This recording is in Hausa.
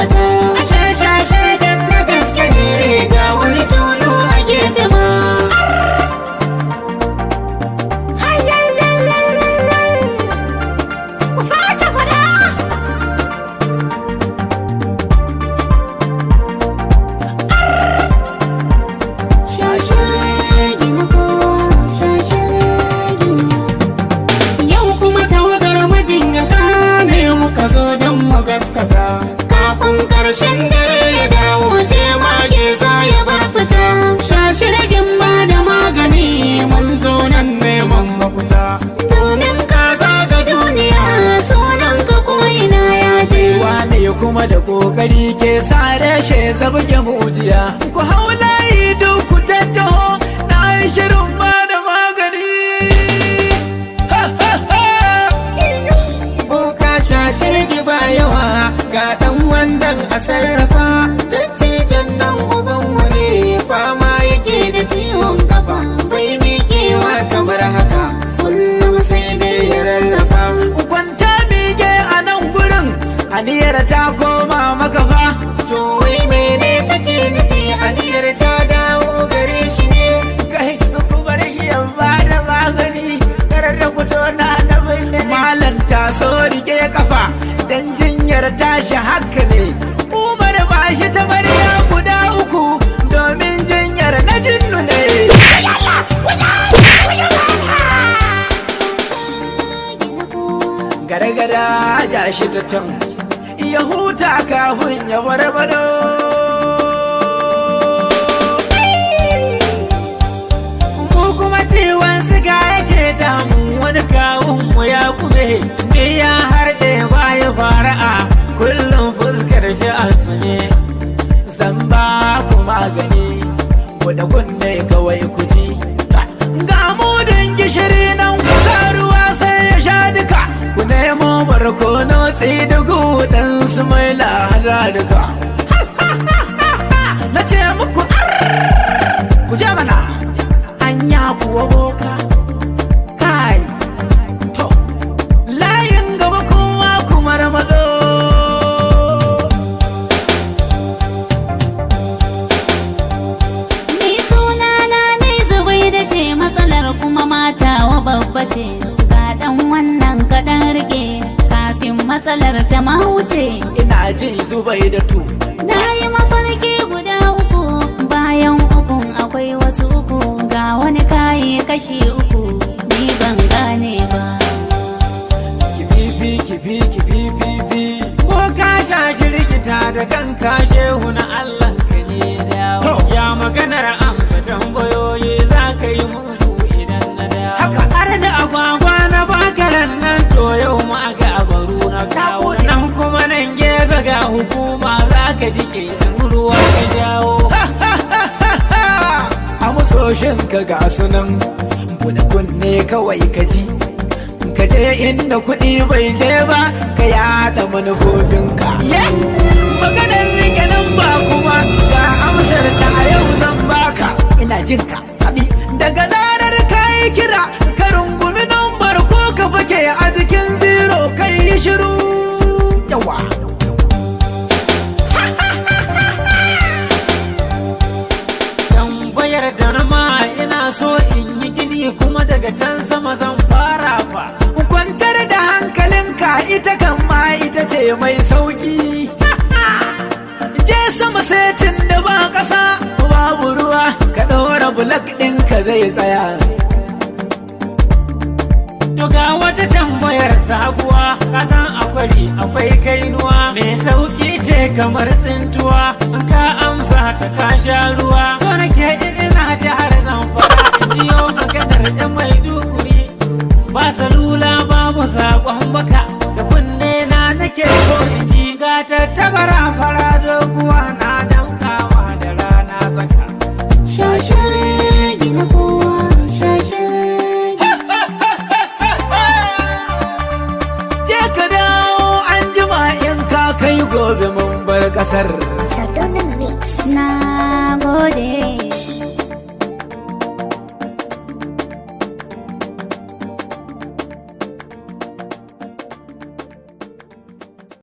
gaskata. Ashe shashegen na gaske ne ga wani tulu a gefe ma. Ku sake fada. Shashegi na kowa, shashegi. Yau kuma tawagar majinyata ne muka zo don mu gaskata. Kafin ƙarshen dare ya dawo jemage za ya bar fita. Shashirgin ba da magani mun zo nan neman mafita. Domin ka zaga duniya sunan ka ko'ina ya je. Wane kuma da kokari ke sa reshe zabge mujiya. Ku hau layi duk ku tattaho na yi shirin ba da magani. Boka shashirgi ba yawa ga ɗan wannan a sarrafa. Dattijan nan ubanmu ne fama yake da ciwon kafa. Bai miƙewa kamar haka kullum sai dai ya rarrafa. Kwanta mige a nan gurin aniyar ta koma makafa. To wai mene kake nufi aniyar ta dawo gare shi ne? Kai ku bar shi ya ba da magani kar da ku tona na binne. Malam ta so rike kafa dan jinyar tashi haka ne. Umar ba shi ta bariya guda uku domin jinyar na jinnu ne. Gargara ja shi ta can ya huta kafin ya barbado. Mu kuma ciwon siga yake damu wani kawunmu ya kume. Me ya harɗe baya fara'a kullum fuskar shi a tsune. Zan ba ku magani buɗe kunne kawai ku ji. Ga mudun gishiri nan kusa ruwa sai ya sha duka. Ku nemo barkono tsidugu dan su mai lahara duka. Na ce muku ku je mana anya kuwa boka. Kai to layin gaba kuma kuma ramado. Ni sunana ne Zubaida ce matsalar kuma mata wa babba ce. Ga dan wannan kaɗan rike kafin matsalar ta wuce. Ina jin Zubaida tu. Na yi mafarki guda uku bayan ukun akwai wasu uku. Ga wani kayi kashi uku ni ban gane ba. Kifi ko ka sha shirgita da kanka shehu na Allah ka ne dawo. Ya maganar amsa tambayoyi za ka yi musu idan na dawo. Haka har da agwagwa na bakaran nan to yau ma ga baro na kawo. Nan kuma nan gefe ga hukuma za ka jike dan ruwa ka jawo. Amsoshin ka ga sunan buɗe kunne kawai ka ji. Ka je inda kuɗi bai je ba ka yaɗa manufofinka. Maganar rike nan ba kuma ga amsar ta a yau zan baka. Ina jin ka haɗi daga zarar ka yi kira ka rungumi nambar ko ka fake a jikin zero kai yi shiru. Yawa tambayar da na ma ina so in yi gini kuma daga can sama zan fara fa. Kwantar da hankalinka ita kan ma ita ce mai sauki. Je sama setin da ba ƙasa babu ruwa ka ɗora bulak ɗinka zai tsaya. To ga wata tambayar sabuwa kasan akwari akwai kainuwa. Mai sauki ce kamar tsintuwa ka amsa ta ka sha ruwa. So nake ina jihar Zamfara in jiyo maganar ɗan Maiduguri. Ba salula babu saƙon baka da kunne na nake so in ji. Ga tattabara fara doguwa na dankawa da rana tsaka. Shashirgi na kowa, shashirgi. Je ka dawo an jima in ka kai gobe mun bar ƙasar.